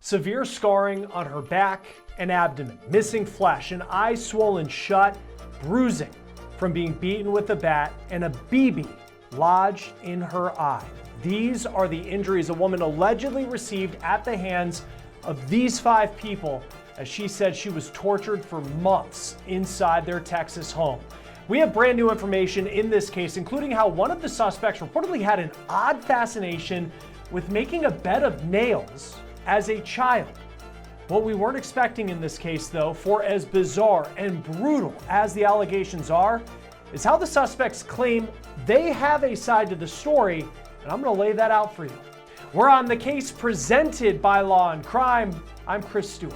Severe scarring on her back and abdomen, missing flesh, an eye swollen shut, bruising from being beaten with a bat, and a BB lodged in her eye. These are the injuries a woman allegedly received at the hands of these 5 people, as she said she was tortured for months inside their Texas home. We have brand new information in this case, including how one of the suspects reportedly had an odd fascination with making a bed of nails as a child. What we weren't expecting in this case, though, for as bizarre and brutal as the allegations are, is how the suspects claim they have a side to the story, and I'm going to lay that out for you. We're on The Case, presented by Law and Crime. I'm Chris Stewart.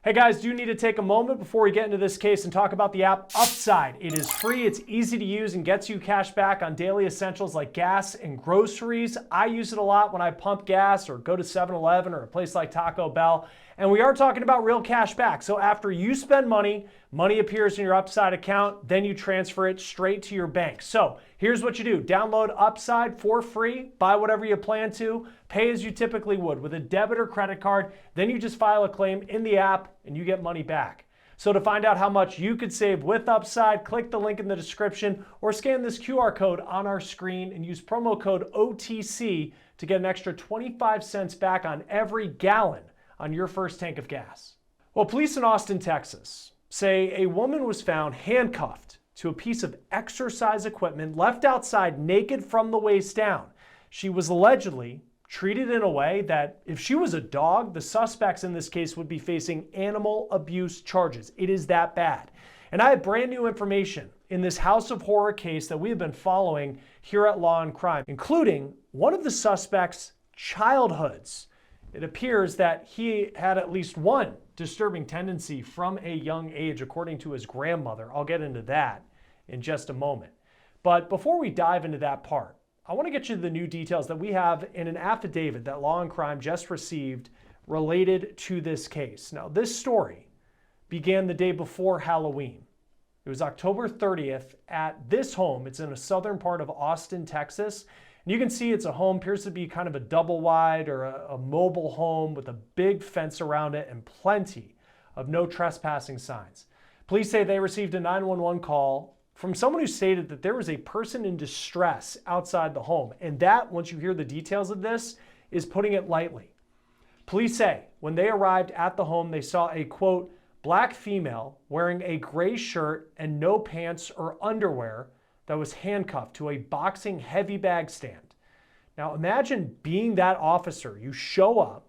Hey guys, do need to take a moment before we get into this case and talk about the app Upside. It is free, it's easy to use, and gets you cash back on daily essentials like gas and groceries. I use it a lot when I pump gas or go to 7-Eleven or a place like Taco Bell. And we are talking about real cash back. So after you spend money, money appears in your Upside account, then you transfer it straight to your bank. So here's what you do. Download Upside for free, buy whatever you plan to, pay as you typically would with a debit or credit card. Then you just file a claim in the app and you get money back. So to find out how much you could save with Upside, click the link in the description or scan this QR code on our screen and use promo code OTC to get an extra 25 cents back on every gallon on your first tank of gas. Well, police in Austin, Texas say a woman was found handcuffed to a piece of exercise equipment, left outside naked from the waist down. She was allegedly treated in a way that if she was a dog, the suspects in this case would be facing animal abuse charges. It is that bad. And I have brand new information in this House of Horror case that we have been following here at Law and Crime, including one of the suspects' childhoods. It appears that he had at least one disturbing tendency from a young age, according to his grandmother. I'll get into that in just a moment. But before we dive into that part, I want to get you the new details that we have in an affidavit that Law and Crime just received related to this case. Now, this story began the day before Halloween. It was October 30th at this home. It's in a southern part of Austin, Texas. And you can see it's a home, appears to be kind of a double wide or a mobile home with a big fence around it and plenty of no trespassing signs. Police say they received a 911 call from someone who stated that there was a person in distress outside the home. And that, once you hear the details of this, is putting it lightly. Police say when they arrived at the home, they saw a, quote, black female wearing a gray shirt and no pants or underwear that was handcuffed to a boxing heavy bag stand. Now imagine being that officer. You show up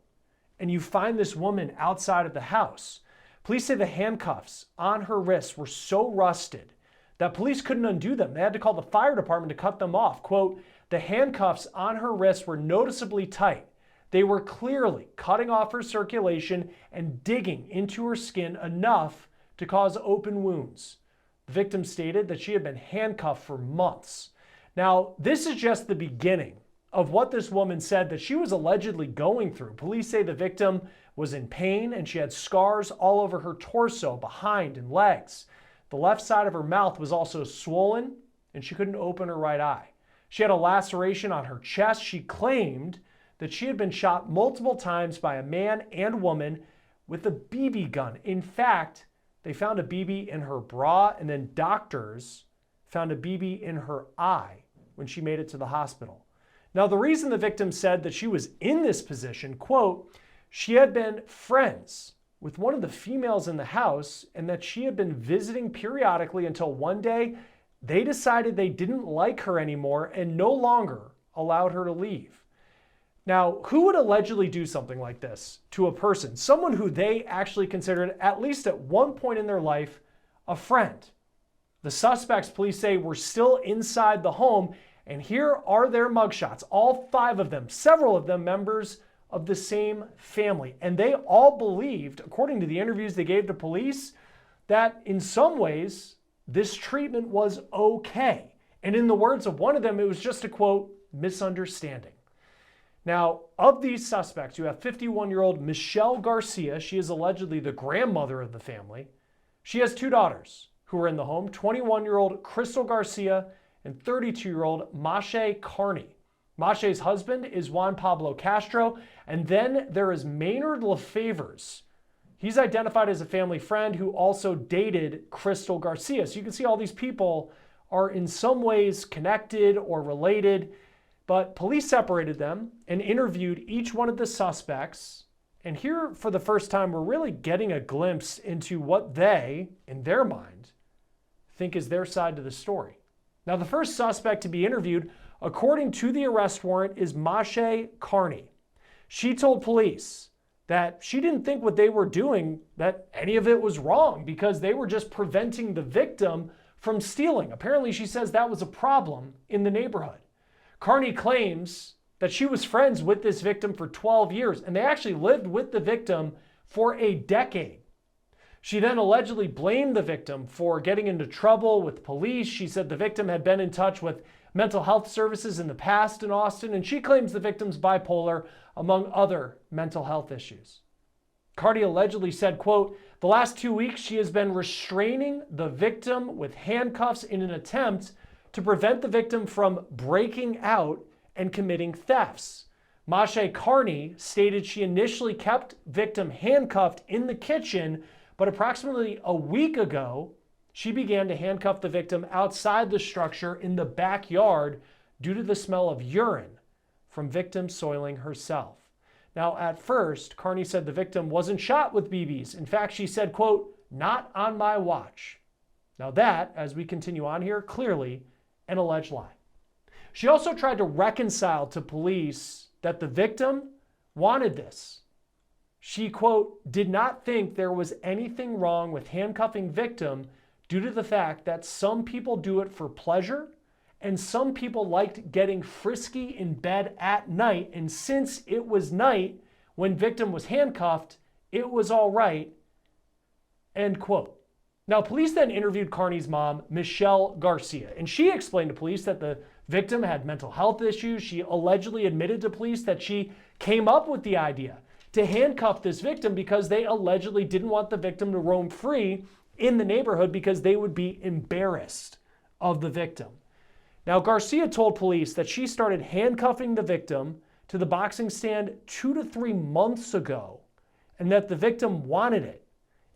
and you find this woman outside of the house. Police say the handcuffs on her wrists were so rusted that police couldn't undo them. They had to call the fire department to cut them off. Quote, the handcuffs on her wrists were noticeably tight. They were clearly cutting off her circulation and digging into her skin enough to cause open wounds. The victim stated that she had been handcuffed for months. Now, this is just the beginning of what this woman said that she was allegedly going through. Police say the victim was in pain and she had scars all over her torso, behind, and legs. The left side of her mouth was also swollen and she couldn't open her right eye. She had a laceration on her chest. She claimed that she had been shot multiple times by a man and woman with a BB gun. In fact, they found a BB in her bra, and then doctors found a BB in her eye when she made it to the hospital. Now, the reason the victim said that she was in this position, quote, she had been friends with one of the females in the house and that she had been visiting periodically until one day they decided they didn't like her anymore and no longer allowed her to leave. Now, who would allegedly do something like this to a person, someone who they actually considered, at least at one point in their life, a friend? The suspects, police say, were still inside the home, and here are their mugshots, all 5 of them, several of them members of the same family. And they all believed, according to the interviews they gave to police, that in some ways, this treatment was okay. And in the words of one of them, it was just a, quote, misunderstanding. Now, of these suspects, you have 51-year-old Michelle Garcia. She is allegedly the grandmother of the family. She has 2 daughters who are in the home, 21-year-old Crystal Garcia and 32-year-old Mache Carney. Mache's husband is Juan Pablo Castro, and then there is Maynard Lefevers. He's identified as a family friend who also dated Crystal Garcia. So you can see all these people are in some ways connected or related, but police separated them and interviewed each one of the suspects. And here, for the first time, we're really getting a glimpse into what they, in their mind, think is their side to the story. Now, the first suspect to be interviewed, according to the arrest warrant, is Mache Carney. She told police that she didn't think what they were doing, that any of it was wrong, because they were just preventing the victim from stealing. Apparently, she says that was a problem in the neighborhood. Carney claims that she was friends with this victim for 12 years, and they actually lived with the victim for a decade. She then allegedly blamed the victim for getting into trouble with police. She said the victim had been in touch with mental health services in the past in Austin, and she claims the victim's bipolar, among other mental health issues. Carney allegedly said, quote, "The last 2 weeks she has been restraining the victim with handcuffs in an attempt to prevent the victim from breaking out and committing thefts." Mache Carney stated she initially kept victim handcuffed in the kitchen, but approximately a week ago, she began to handcuff the victim outside the structure in the backyard due to the smell of urine from victim soiling herself. Now, at first, Carney said the victim wasn't shot with BBs. In fact, she said, quote, "Not on my watch." Now that, as we continue on here, clearly an alleged lie. She also tried to reconcile to police that the victim wanted this. She, quote, "did not think there was anything wrong with handcuffing victim due to the fact that some people do it for pleasure and some people liked getting frisky in bed at night. And since it was night when victim was handcuffed, it was all right," end quote. Now, police then interviewed Carney's mom, Michelle Garcia, and she explained to police that the victim had mental health issues. She allegedly admitted to police that she came up with the idea to handcuff this victim because they allegedly didn't want the victim to roam free in the neighborhood because they would be embarrassed of the victim. Now, Garcia told police that she started handcuffing the victim to the boxing stand 2 to 3 months ago and that the victim wanted it.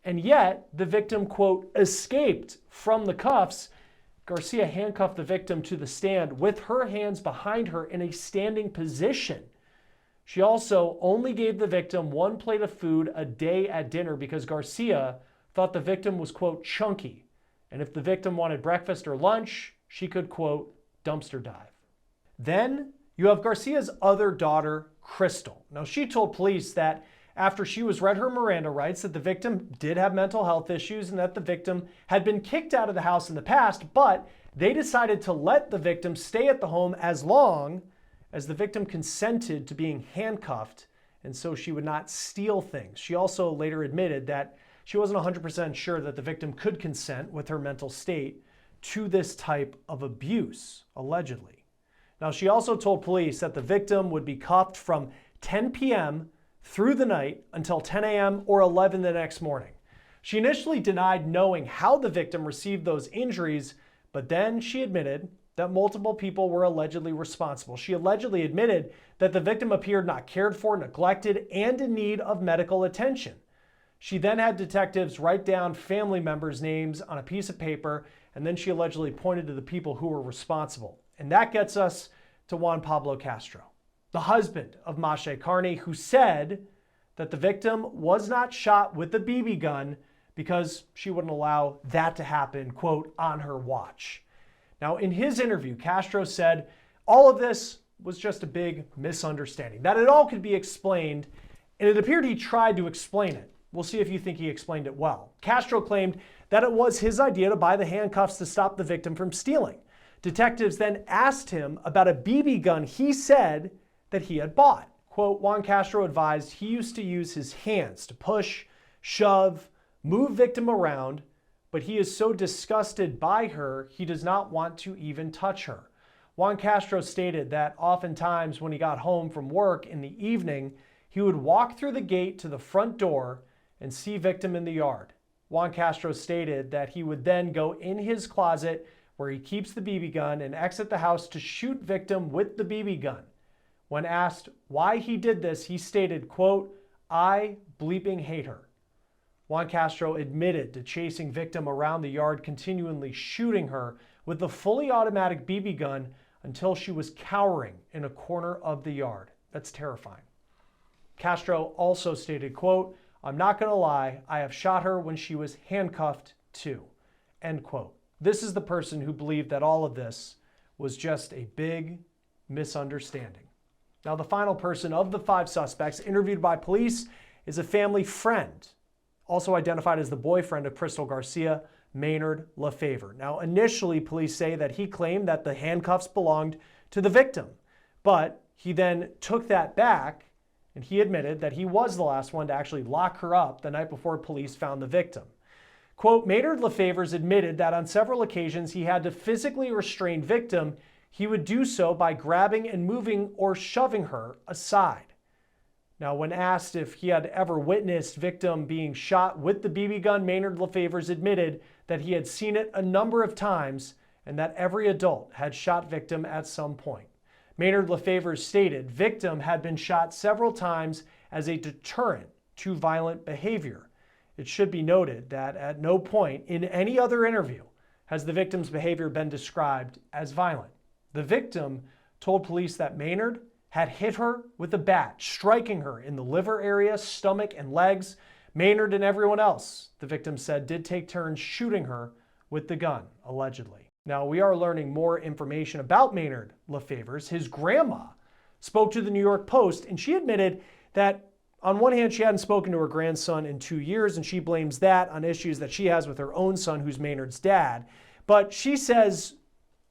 And yet the victim, quote, "escaped from the cuffs." Garcia handcuffed the victim to the stand with her hands behind her in a standing position. She also only gave the victim 1 plate of food a day at dinner because Garcia thought the victim was, quote, "chunky." And if the victim wanted breakfast or lunch, she could, quote, "dumpster dive." Then you have Garcia's other daughter, Crystal. Now, she told police that after she was read her Miranda rights, that the victim did have mental health issues and that the victim had been kicked out of the house in the past, but they decided to let the victim stay at the home as long as the victim consented to being handcuffed, and so she would not steal things. She also later admitted that she wasn't 100% sure that the victim could consent with her mental state to this type of abuse, allegedly. Now, she also told police that the victim would be cuffed from 10 p.m. through the night until 10 a.m. or 11 the next morning. She initially denied knowing how the victim received those injuries, but then she admitted that multiple people were allegedly responsible. She allegedly admitted that the victim appeared not cared for, neglected, and in need of medical attention. She then had detectives write down family members' names on a piece of paper, and then she allegedly pointed to the people who were responsible. And that gets us to Juan Pablo Castro, the husband of Mache Carney, who said that the victim was not shot with a BB gun because she wouldn't allow that to happen, quote, "on her watch." Now, in his interview, Castro said all of this was just a big misunderstanding, that it all could be explained, and it appeared he tried to explain it. We'll see if you think he explained it well. Castro claimed that it was his idea to buy the handcuffs to stop the victim from stealing. Detectives then asked him about a BB gun he said that he had bought. Quote, Juan Castro advised he used to use his hands to push, shove, move victim around, but he is so disgusted by her, he does not want to even touch her. Juan Castro stated that oftentimes when he got home from work in the evening, he would walk through the gate to the front door and see victim in the yard. Juan Castro stated that he would then go in his closet, where he keeps the BB gun and exits the house to shoot victim with the BB gun. When asked why he did this, he stated, quote, "I bleeping hate her." Juan Castro admitted to chasing victim around the yard, continually shooting her with the fully automatic BB gun until she was cowering in a corner of the yard. That's terrifying. Castro also stated, quote, "I'm not going to lie, I have shot her when she was handcuffed too," end quote. This is the person who believed that all of this was just a big misunderstanding. Now, the final person of the 5 suspects interviewed by police is a family friend, also identified as the boyfriend of Crystal Garcia, Maynard Lefevers. Now, initially, police say that he claimed that the handcuffs belonged to the victim, but he then took that back and he admitted that he was the last one to actually lock her up the night before police found the victim. Quote, Maynard Lefevers admitted that on several occasions he had to physically restrain victim. He would do so by grabbing and moving or shoving her aside. Now, when asked if he had ever witnessed victim being shot with the BB gun, Maynard Lefevers admitted that he had seen it a number of times and that every adult had shot victim at some point. Maynard Lefevers stated victim had been shot several times as a deterrent to violent behavior. It should be noted that at no point in any other interview has the victim's behavior been described as violent. The victim told police that Maynard had hit her with a bat, striking her in the liver area, stomach, and legs. Maynard and everyone else, the victim said, did take turns shooting her with the gun, allegedly. Now, we are learning more information about Maynard Lefevers. His grandma spoke to the New York Post, and she admitted that on one hand, she hadn't spoken to her grandson in 2 years, and she blames that on issues that she has with her own son, who's Maynard's dad. But she says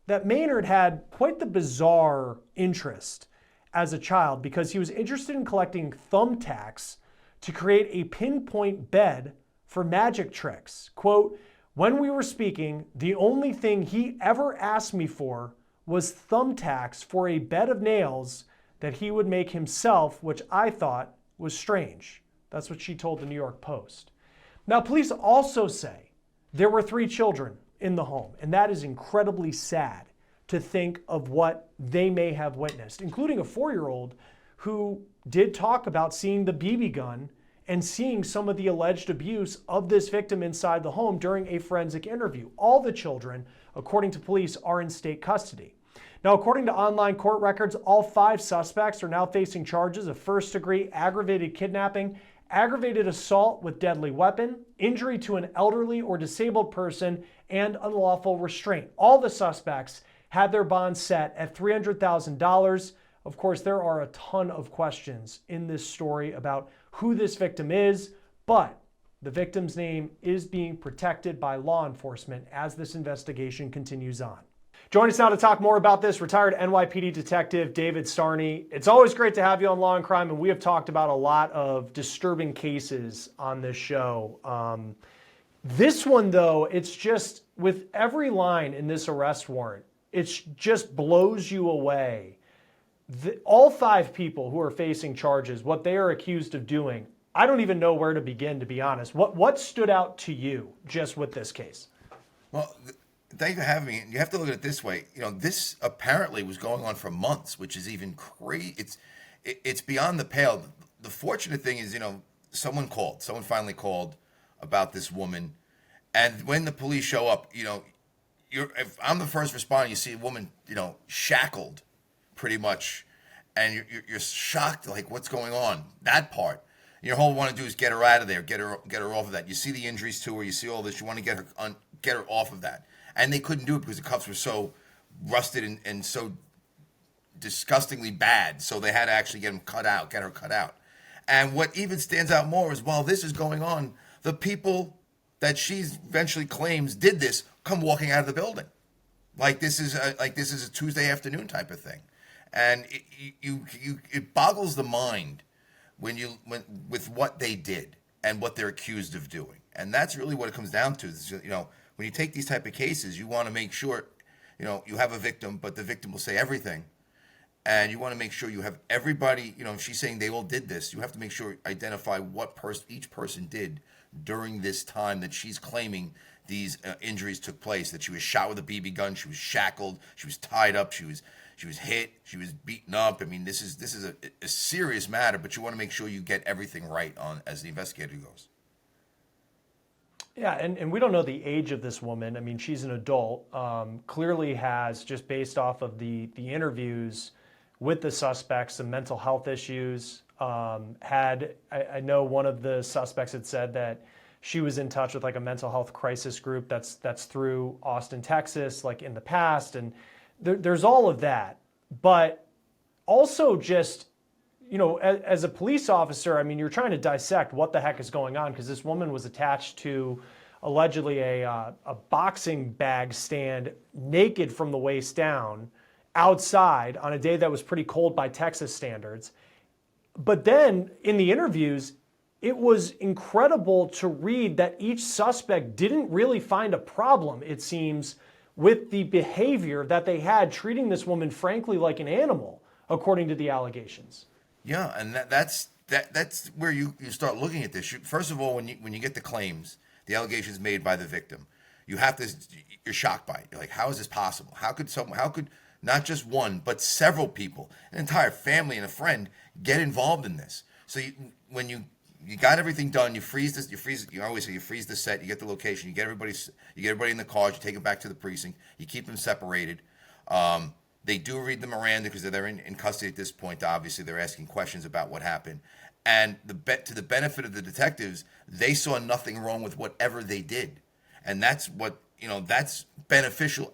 that Maynard had quite the bizarre interest as a child because he was interested in collecting thumbtacks to create a pinpoint bed for magic tricks. Quote, when we were speaking, the only thing he ever asked me for was thumbtacks for a bed of nails that he would make himself, which I thought was strange. That's what she told the New York Post. Now, police also say there were 3 children in the home, and that is incredibly sad to think of what they may have witnessed, including a 4-year-old who did talk about seeing the BB gun and seeing some of the alleged abuse of this victim inside the home during a forensic interview. All the children, according to police, are in state custody. Now, according to online court records, all 5 suspects are now facing charges of first-degree aggravated kidnapping, aggravated assault with deadly weapon, injury to an elderly or disabled person, and unlawful restraint. All the suspects had their bond set at $300,000. Of course, there are a ton of questions in this story about who this victim is, but the victim's name is being protected by law enforcement as this investigation continues on. Join us now to talk more about this, retired NYPD detective David Starney. It's always great to have you on Law and Crime, and we have talked about a lot of disturbing cases on this show. This one, though, it's just, with every line in this arrest warrant, it just blows you away. All 5 people who are facing charges, what they are accused of doing, I don't even know where to begin, to be honest. What stood out to you just with this case? Well, thank you for having me. You have to look at it this way. This apparently was going on for months, which is even crazy. It's beyond the pale. The fortunate thing is, someone finally called about this woman. And when the police show up, if I'm the first responder, you see a woman, shackled pretty much, and you're shocked, like, what's going on? That part. Your whole want to do is get her out of there, get her off of that. You see the injuries to her, you see all this, you want to get her off of that. And they couldn't do it because the cuffs were so rusted and so disgustingly bad, so they had to actually get her cut out. And what even stands out more is while this is going on, the people that she eventually claims did this come walking out of the building. Like this is a Tuesday afternoon type of thing. And it boggles the mind when with what they did and what they're accused of doing. And that's really what it comes down to. Is, when you take these type of cases, you want to make sure, you have a victim, but the victim will say everything. And you want to make sure you have everybody, if she's saying they all did this, you have to make sure, identify what each person did during this time that she's claiming these injuries took place, that she was shot with a BB gun, she was shackled, she was tied up, she was hit, she was beaten up. I mean, this is a serious matter, but you want to make sure you get everything right on as the investigator goes. Yeah, and we don't know the age of this woman. I mean, she's an adult. Clearly has, just based off of the interviews with the suspects, some mental health issues. I know one of the suspects had said that she was in touch with like a mental health crisis group that's through Austin, Texas, like in the past, and there's all of that. But also just, you know, as a police officer, I mean, you're trying to dissect what the heck is going on, because this woman was attached to allegedly a boxing bag stand, naked from the waist down, outside on a day that was pretty cold by Texas standards. But then in the interviews, it was incredible to read that each suspect didn't really find a problem, it seems, with the behavior that they had, treating this woman, frankly, like an animal, according to the allegations. Yeah, and that's where you start looking at this. First of all, when you get the claims, the allegations made by the victim, you're shocked by it. You're like, how is this possible? How could not just one, but several people, an entire family and a friend, get involved in this? So when you got everything done, you freeze this. You always say you freeze the set. You get the location. You get everybody in the cars. You take them back to the precinct. You keep them separated. They do read the Miranda because they're in custody at this point. Obviously, they're asking questions about what happened. And to the benefit of the detectives, they saw nothing wrong with whatever they did, and that's what that's beneficial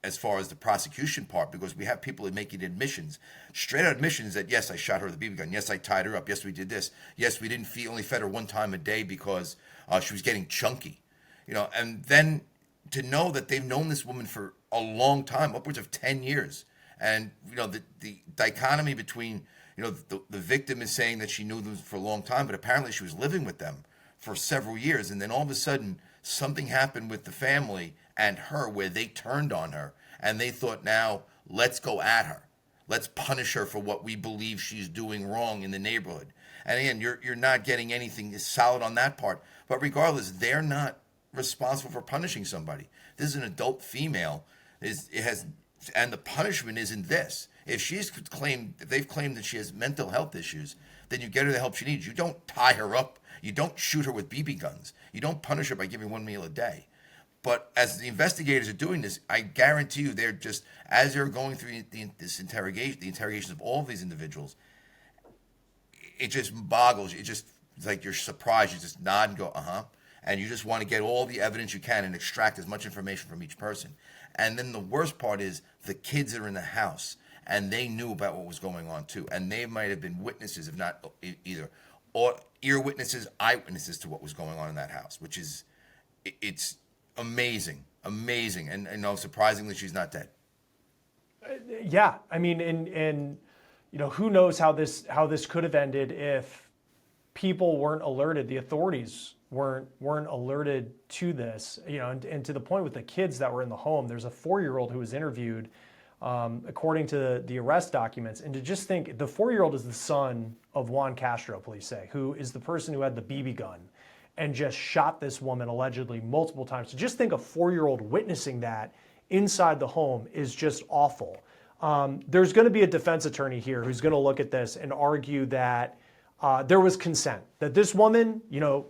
as far as the prosecution part, because we have people making admissions, straight out admissions that, yes, I shot her with a BB gun. Yes, I tied her up. Yes, we did this. Yes, we didn't only fed her one time a day because she was getting chunky. And then to know that they've known this woman for a long time, upwards of 10 years. And, the dichotomy between, the victim is saying that she knew them for a long time, but apparently she was living with them for several years. And then all of a sudden, something happened with the family and her where they turned on her and they thought, now let's go at her. Let's punish her for what we believe she's doing wrong in the neighborhood. And again, you're not getting anything solid on that part. But regardless, they're not responsible for punishing somebody. This is an adult female. And the punishment isn't this. If they've claimed that she has mental health issues, then you get her the help she needs. You don't tie her up. You don't shoot her with BB guns. You don't punish her by giving one meal a day. But as the investigators are doing this, I guarantee you, they're just, as they're going through this interrogation, the interrogations of all of these individuals, it just boggles you. It's like you're surprised. You just nod and go, uh-huh. And you just want to get all the evidence you can and extract as much information from each person. And then the worst part is the kids are in the house, and they knew about what was going on too. And they might have been witnesses, if not either, or ear witnesses, eyewitnesses to what was going on in that house, which is, it's amazing. And surprisingly, she's not dead. Yeah, I mean, and who knows how this could have ended if people weren't alerted, the authorities weren't alerted to this, and to the point with the kids that were in the home. There's a 4-year-old who was interviewed, according to the arrest documents, and to just think, the 4-year-old is the son of Juan Castro, police say, who is the person who had the BB gun and just shot this woman allegedly multiple times. So just think a 4-year-old witnessing that inside the home is just awful. There's going to be a defense attorney here who's going to look at this and argue that there was consent, that this woman,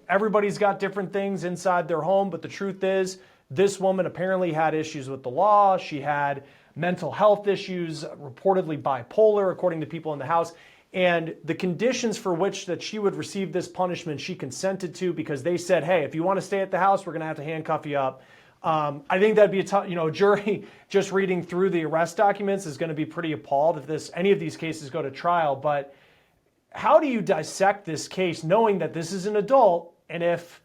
everybody's got different things inside their home, but the truth is this woman apparently had issues with the law. She had mental health issues, reportedly bipolar, according to people in the house. And the conditions for which that she would receive this punishment, she consented to, because they said, hey, if you want to stay at the house, we're going to have to handcuff you up. I think that'd be a tough, jury just reading through the arrest documents is going to be pretty appalled if any of these cases go to trial. But how do you dissect this case knowing that this is an adult, and if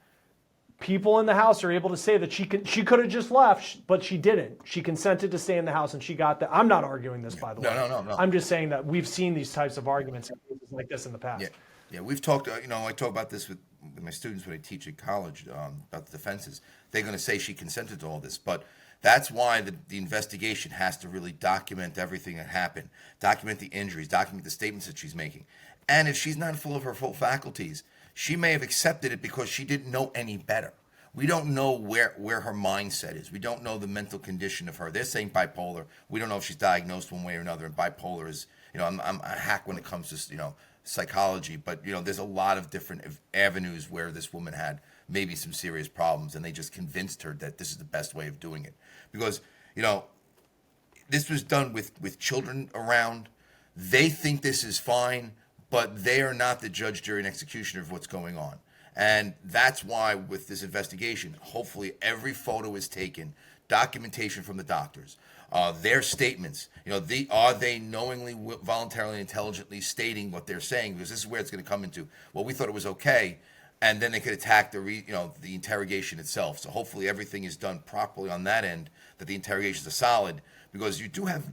people in the house are able to say that she could have just left, but she didn't. She consented to stay in the house, and she got that. I'm not arguing this, by the way. No. I'm just saying that we've seen these types of arguments in cases like this in the past. Yeah. We've talked. I talk about this with my students when I teach at college about the defenses. They're going to say she consented to all this, but that's why the investigation has to really document everything that happened, document the injuries, document the statements that she's making. And if she's not full of her full faculties, she may have accepted it because she didn't know any better. We don't know where her mindset is. We don't know the mental condition of her. They're saying bipolar. We don't know if she's diagnosed one way or another. And bipolar is, I'm a hack when it comes to, psychology. But, there's a lot of different avenues where this woman had maybe some serious problems. And they just convinced her that this is the best way of doing it. Because, this was done with children around. They think this is fine, but they are not the judge, jury, and executioner of what's going on. And that's why with this investigation, hopefully every photo is taken, documentation from the doctors, their statements. Are they knowingly, voluntarily, intelligently stating what they're saying? Because this is where it's going to come into, well, we thought it was okay, and then they could attack the interrogation itself. So hopefully everything is done properly on that end, that the interrogations are solid, because you do have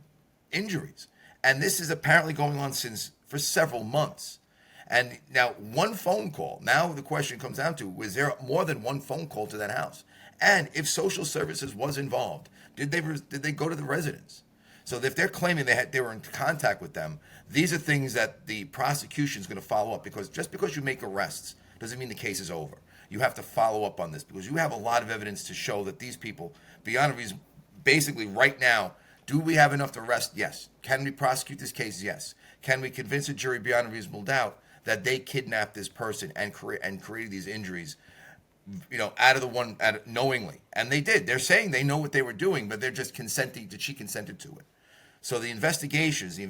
injuries. And this is apparently going on for several months. And now one phone call. Now the question comes down to, was there more than one phone call to that house? And if social services was involved, did they go to the residence? So if they're claiming they were in contact with them, these are things that the prosecution is going to follow up, because just because you make arrests doesn't mean the case is over. You have to follow up on this, because you have a lot of evidence to show that these people, beyond a reason, basically right now, do we have enough to arrest? Yes. Can we prosecute this case? Yes. Can we convince a jury beyond a reasonable doubt that they kidnapped this person and created these injuries, knowingly? And they did. They're saying they know what they were doing, but they're just consenting that she consented to it. So the investigators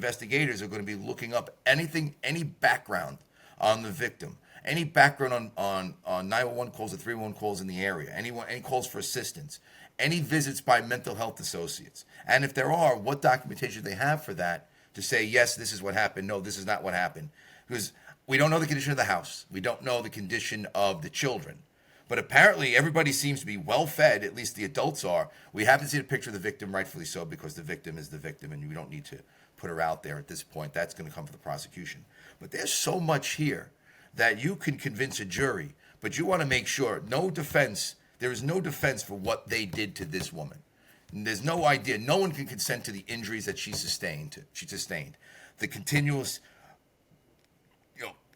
are going to be looking up any background on the victim, any background on 911 calls or 311 calls in the area, any calls for assistance, any visits by mental health associates. And if there are, what documentation they have for that to say, yes, this is what happened, no, this is not what happened. Because we don't know the condition of the house. We don't know the condition of the children. But apparently everybody seems to be well fed, at least the adults are. We haven't seen a picture of the victim, rightfully so, because the victim is the victim, and we don't need to put her out there at this point. That's going to come from the prosecution. But there's so much here that you can convince a jury, but you want to make sure there is no defense for what they did to this woman. And there's no idea. No one can consent to the injuries that she sustained. The continuous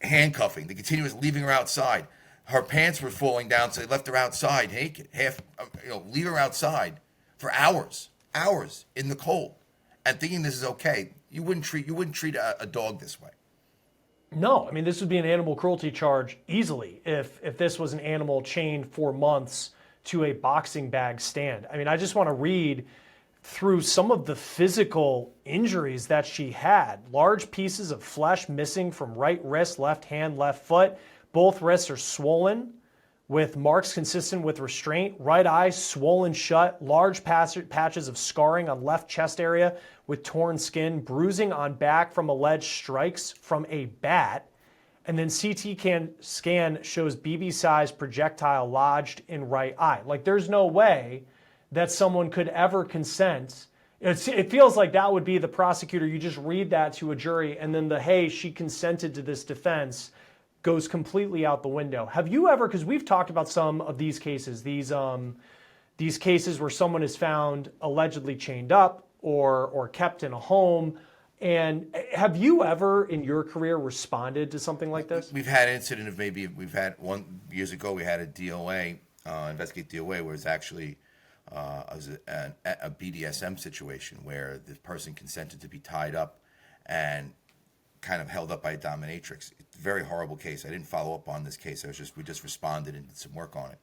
handcuffing, the continuous leaving her outside. Her pants were falling down, so they left her outside naked, leave her outside for hours in the cold, and thinking this is okay. You wouldn't treat a dog this way. No, I mean, this would be an animal cruelty charge easily if this was an animal chained for months to a boxing bag stand. I mean, I just want to read through some of the physical injuries that she had. Large pieces of flesh missing from right wrist, left hand, left foot. Both wrists are swollen with marks consistent with restraint. Right eye swollen shut. Large patches of scarring on left chest area with torn skin. Bruising on back from alleged strikes from a bat. And then CT scan shows BB-sized projectile lodged in right eye. Like, there's no way that someone could ever consent. It feels like that would be the prosecutor. You just read that to a jury, and then hey, she consented to this defense goes completely out the window. Have you ever, because we've talked about some of these cases, these cases where someone is found allegedly chained up or kept in a home, and have you ever in your career responded to something like this? We've had incident of years ago we had a DOA, investigate DOA, where it's actually a BDSM situation where the person consented to be tied up and kind of held up by a dominatrix. Very horrible case. I didn't follow up on this case. We just responded and did some work on it,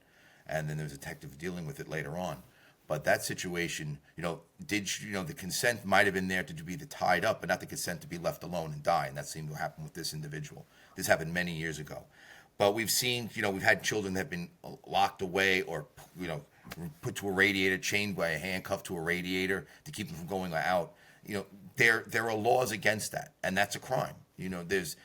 and then there was a detective dealing with it later on. But that situation, the consent might have been there to be tied up, but not the consent to be left alone and die. And that seemed to happen with this individual. This happened many years ago. But we've seen, we've had children that have been locked away or, put to a radiator, chained by a handcuff to a radiator to keep them from going out. There are laws against that, and that's a crime. There's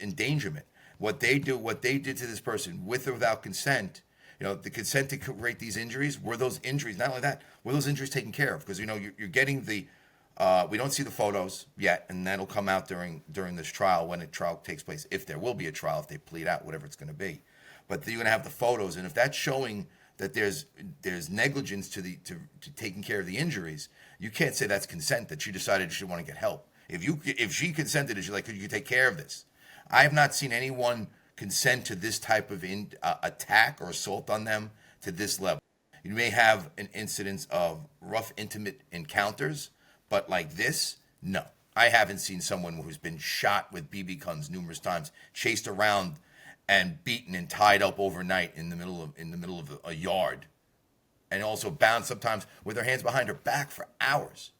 endangerment. What they did to this person with or without consent. The consent to create these injuries, were those injuries, not only that, were those injuries taken care of? Because, you're getting we don't see the photos yet, and that'll come out during this trial when a trial takes place, if there will be a trial, if they plead out, whatever it's going to be. But you're going to have the photos, and if that's showing that there's negligence to taking care of the injuries, you can't say that's consent, that she decided she want to get help. If she consented, she's like, could you take care of this? I have not seen anyone consent to this type of attack or assault on them to this level. You may have an incidence of rough, intimate encounters, but like this, no. I haven't seen someone who's been shot with BB guns numerous times, chased around and beaten and tied up overnight in the middle of a yard, and also bound sometimes with her hands behind her back for hours.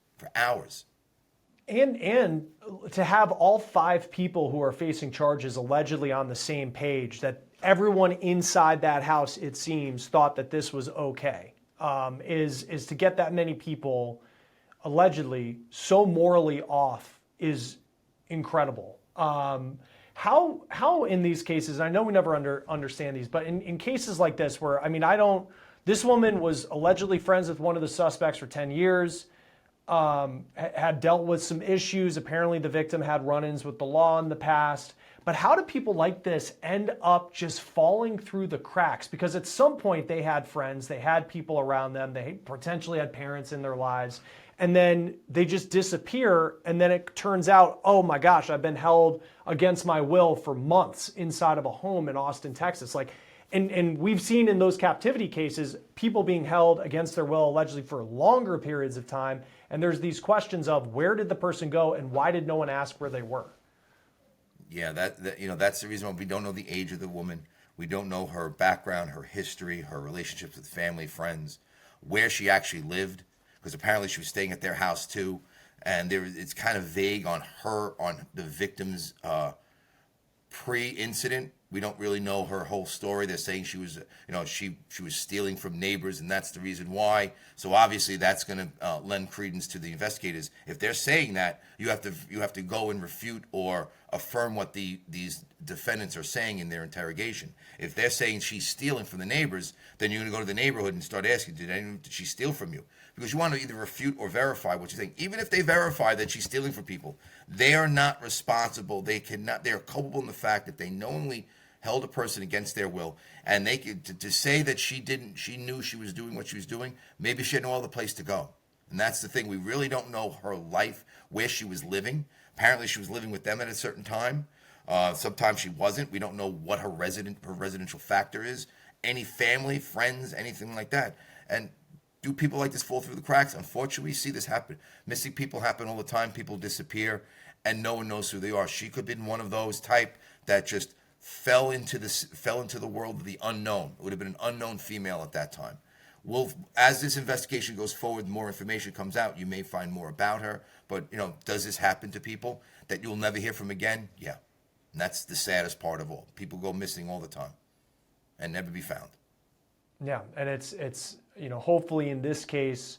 And to have all 5 people who are facing charges allegedly on the same page, that everyone inside that house, it seems, thought that this was okay, is to get that many people allegedly so morally off is incredible. How in these cases, I know we never understand these, but in cases like this where, I mean, this woman was allegedly friends with one of the suspects for 10 years, had dealt with some issues. Apparently the victim had run-ins with the law in the past. But how do people like this end up just falling through the cracks? Because at some point they had friends, they had people around them, they potentially had parents in their lives, and then they just disappear, and then it turns out, oh my gosh, I've been held against my will for months inside of a home in Austin, Texas. And we've seen in those captivity cases, people being held against their will allegedly for longer periods of time. And there's these questions of where did the person go and why did no one ask where they were? Yeah, that's the reason why we don't know the age of the woman. We don't know her background, her history, her relationships with family, friends, where she actually lived, because apparently she was staying at their house too. And it's kind of vague on the victim's pre-incident. We don't really know her whole story. They're saying she was stealing from neighbors, and that's the reason why. So obviously that's going to lend credence to the investigators. If they're saying that, you have to go and refute or affirm what these defendants are saying in their interrogation. If they're saying she's stealing from the neighbors, then you're going to go to the neighborhood and start asking, did she steal from you? Because you want to either refute or verify what you think. Even if they verify that she's stealing from people, they are not responsible. They are culpable in the fact that they knowingly held a person against their will, and they could to say that she knew she was doing what she was doing. Maybe she had no other place to go, and that's the thing. We really don't know her life, where she was living. Apparently, she was living with them at a certain time. Sometimes she wasn't. We don't know what her residential factor is. Any family, friends, anything like that. And do people like this fall through the cracks? Unfortunately, we see this happen. Missing people happen all the time. People disappear, and no one knows who they are. She could have been one of those type that just fell into the world of the unknown. It would have been an unknown female at that time. As this investigation goes forward, more information comes out. You may find more about her. But does this happen to people that you'll never hear from again? Yeah, and that's the saddest part of all. People go missing all the time and never be found. Yeah, and it's hopefully in this case,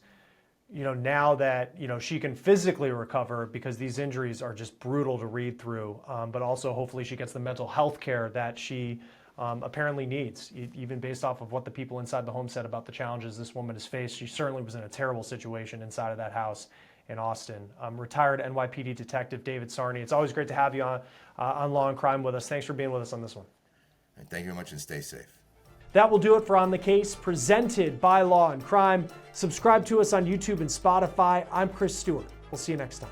now that, she can physically recover, because these injuries are just brutal to read through, but also hopefully she gets the mental health care that she apparently needs, even based off of what the people inside the home said about the challenges this woman has faced. She certainly was in a terrible situation inside of that house in Austin. Retired NYPD Detective David Sarney, it's always great to have you on Law and Crime with us. Thanks for being with us on this one. Thank you very much, and stay safe. That will do it for On the Case, presented by Law and Crime. Subscribe to us on YouTube and Spotify. I'm Chris Stewart. We'll see you next time.